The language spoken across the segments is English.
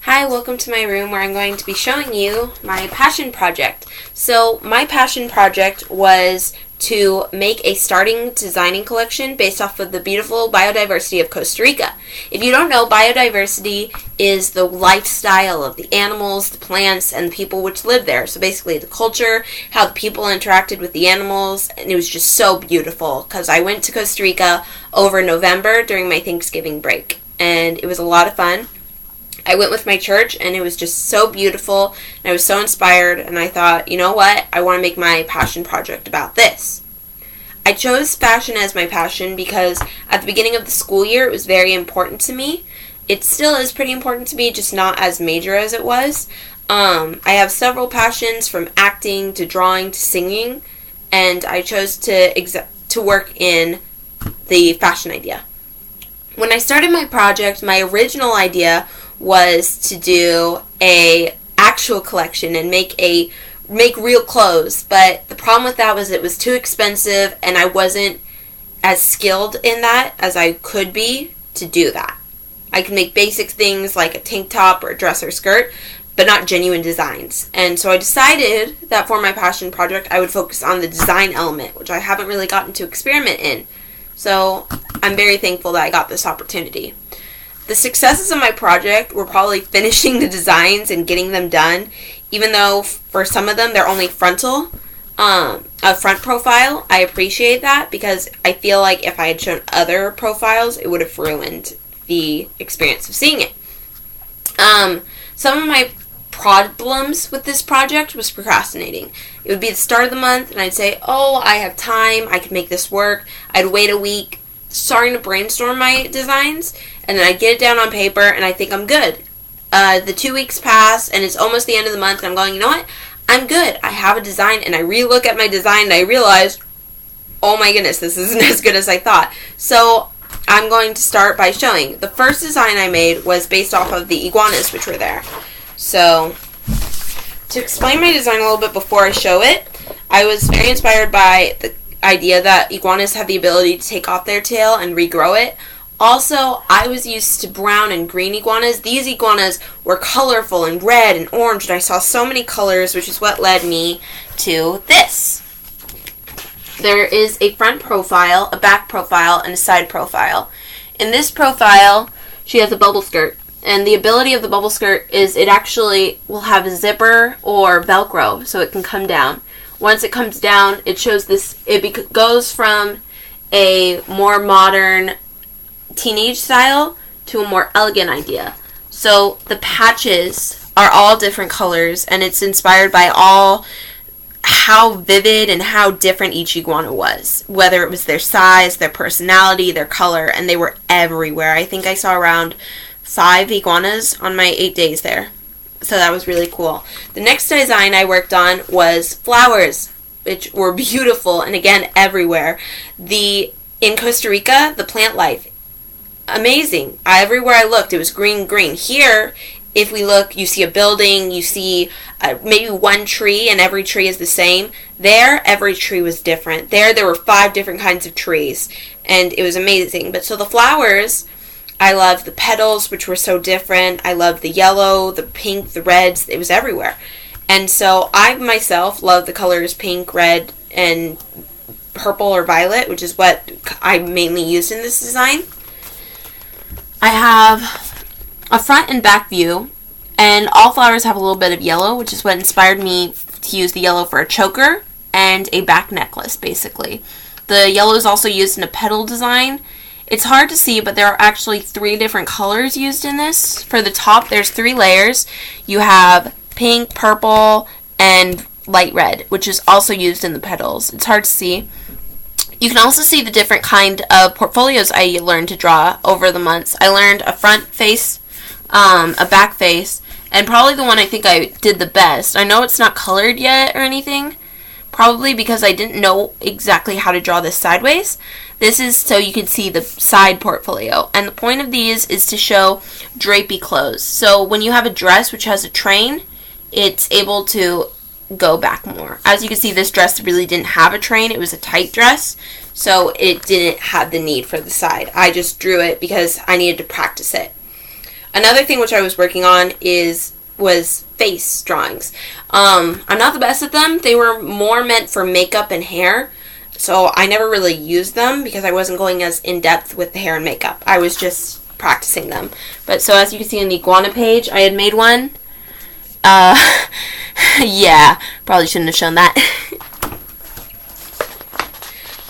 Hi, welcome to my room where I'm going to be showing you my passion project. So my passion project was to make a starting designing collection based off of the beautiful biodiversity of Costa Rica. If you don't know, biodiversity is the lifestyle of the animals, the plants, and the people which live there. So basically the culture, how the people interacted with the animals, and it was just so beautiful because I went to Costa Rica over November during my Thanksgiving break, and it was a lot of fun. I went with my church, and it was just so beautiful, and I was so inspired, and I thought, you know what, I want to make my passion project about this. I chose fashion as my passion because at the beginning of the school year, it was very important to me. It still is pretty important to me, just not as major as it was. I have several passions, from acting to drawing to singing, and I chose to work in the fashion idea. When I started my project, my original idea was to do a actual collection and make real clothes, but the problem with that was it was too expensive, and I wasn't as skilled in that as I could be to do that. I could make basic things like a tank top or a dress or skirt, but not genuine designs. And so I decided that for my passion project I would focus on the design element, which I haven't really gotten to experiment in. So I'm very thankful that I got this opportunity. The successes of my project were probably finishing the designs and getting them done, even though for some of them they're only frontal, a front profile. I appreciate that because I feel like if I had shown other profiles, it would have ruined the experience of seeing it. Some of my problems with this project was procrastinating. It would be the start of the month, and I'd say, oh, I have time, I could make this work. I'd wait a week, starting to brainstorm my designs, and then I get it down on paper, and I think I'm good. The 2 weeks pass, and it's almost the end of the month, and I'm going, you know what? I'm good. I have a design, and I re-look at my design, and I realize, oh my goodness, this isn't as good as I thought. So I'm going to start by showing. The first design I made was based off of the iguanas which were there. So to explain my design a little bit before I show it, I was very inspired by the idea that iguanas have the ability to take off their tail and regrow it. Also, I was used to brown and green iguanas. These iguanas were colorful and red and orange, and I saw so many colors, which is what led me to this. There is a front profile, a back profile, and a side profile. In this profile, she has a bubble skirt, and the ability of the bubble skirt is it actually will have a zipper or Velcro, so it can come down. Once it comes down, it shows this, it goes from a more modern teenage style to a more elegant idea. So the patches are all different colors, and it's inspired by how vivid and how different each iguana was, whether it was their size, their personality, their color, and they were everywhere. I think I saw around 5 iguanas on my 8 days there. So that was really cool. The next design I worked on was flowers, which were beautiful and again everywhere. In Costa Rica, the plant life, amazing. Everywhere I looked, it was green, green. Here, if we look, you see a building, you see maybe one tree, and every tree is the same. There, every tree was different. There were 5 different kinds of trees, and it was amazing. But so the flowers, I loved the petals, which were so different. I loved the yellow, the pink, the reds. It was everywhere. And so I myself love the colors pink, red, and purple or violet, which is what I mainly used in this design. I have a front and back view, and all flowers have a little bit of yellow, which is what inspired me to use the yellow for a choker and a back necklace, basically. The yellow is also used in a petal design. It's hard to see, but there are actually 3 different colors used in this. For the top, there's 3 layers. You have pink, purple, and light red, which is also used in the petals. It's hard to see. You can also see the different kind of portfolios I learned to draw over the months. I learned a front face, a back face, and probably the one I think I did the best. I know it's not colored yet or anything, probably because I didn't know exactly how to draw this sideways. This is so you can see the side portfolio. And the point of these is to show drapey clothes. So when you have a dress which has a train, it's able to go back more. As you can see, this dress really didn't have a train. It was a tight dress, so it didn't have the need for the side. I just drew it because I needed to practice it. Another thing which I was working on was face drawings. I'm not the best at them. They were more meant for makeup and hair, so I never really used them because I wasn't going as in-depth with the hair and makeup. I was just practicing them. But so as you can see on the iguana page, I had made one. Yeah, probably shouldn't have shown that.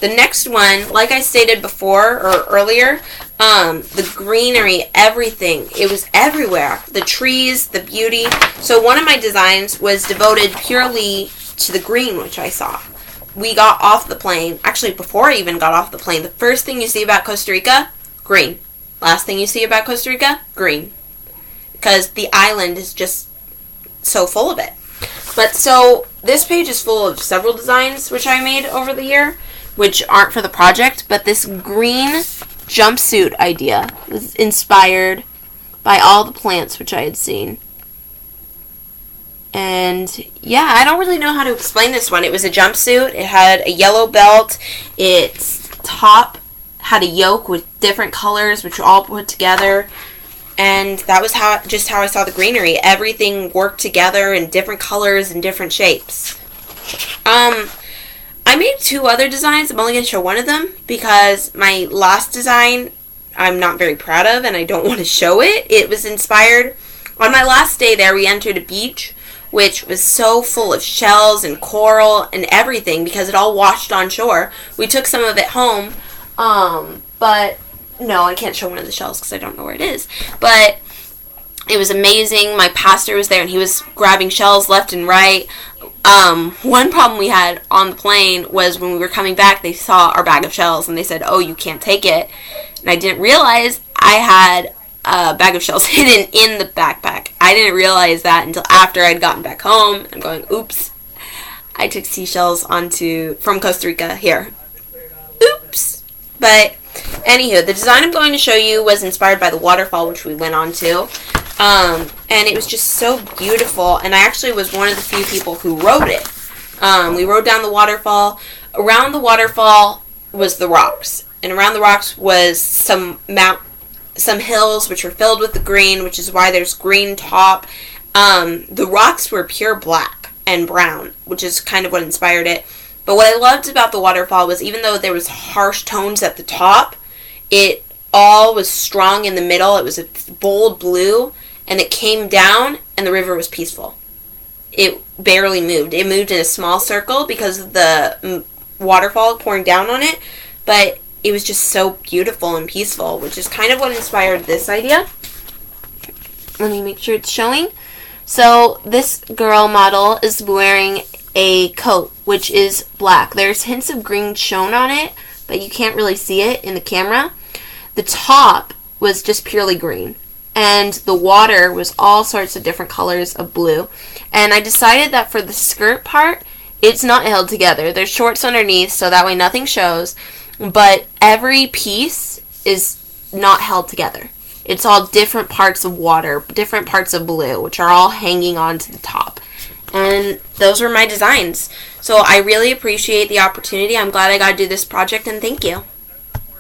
The next one, like I stated before or earlier, the greenery, everything. It was everywhere. The trees, the beauty. So one of my designs was devoted purely to the green, which I saw. We got off the plane. Actually, before I even got off the plane, the first thing you see about Costa Rica, green. Last thing you see about Costa Rica, green. Because the island is just so full of it. But so this page is full of several designs which I made over the year, which aren't for the project, but this green jumpsuit idea was inspired by all the plants which I had seen. And yeah, I don't really know how to explain this one. It was a jumpsuit. It had a yellow belt. Its top had a yoke with different colors which were all put together. And that was how I saw the greenery. Everything worked together in different colors and different shapes. I made 2 other designs. I'm only going to show one of them because my last design I'm not very proud of and I don't want to show it. It was inspired. On my last day there, we entered a beach which was so full of shells and coral and everything because it all washed on shore. We took some of it home, but no, I can't show one of the shells because I don't know where it is. But it was amazing. My pastor was there and he was grabbing shells left and right. One problem we had on the plane was when we were coming back, they saw our bag of shells and they said, "Oh, you can't take it." And I didn't realize I had a bag of shells hidden in the backpack. I didn't realize that until after I'd gotten back home. I'm going, oops. I took seashells from Costa Rica here. Oops. But anywho, the design I'm going to show you was inspired by the waterfall which we went on to. And it was just so beautiful, and I actually was one of the few people who rode it. We rode down the waterfall. Around the waterfall was the rocks, and around the rocks was some hills which were filled with the green, which is why there's green top. The rocks were pure black and brown, which is kind of what inspired it. But what I loved about the waterfall was even though there was harsh tones at the top, it all was strong in the middle. It was a bold blue, and it came down, and the river was peaceful. It barely moved. It moved in a small circle because of the waterfall pouring down on it, but it was just so beautiful and peaceful, which is kind of what inspired this idea. Let me make sure it's showing. So this girl model is wearing a coat, which is black. There's hints of green shown on it, but you can't really see it in the camera. The top was just purely green, and the water was all sorts of different colors of blue. And I decided that for the skirt part, it's not held together. There's shorts underneath, so that way nothing shows, but every piece is not held together. It's all different parts of water, different parts of blue, which are all hanging onto the top. And those were my designs. So I really appreciate the opportunity. I'm glad I got to do this project, and thank you.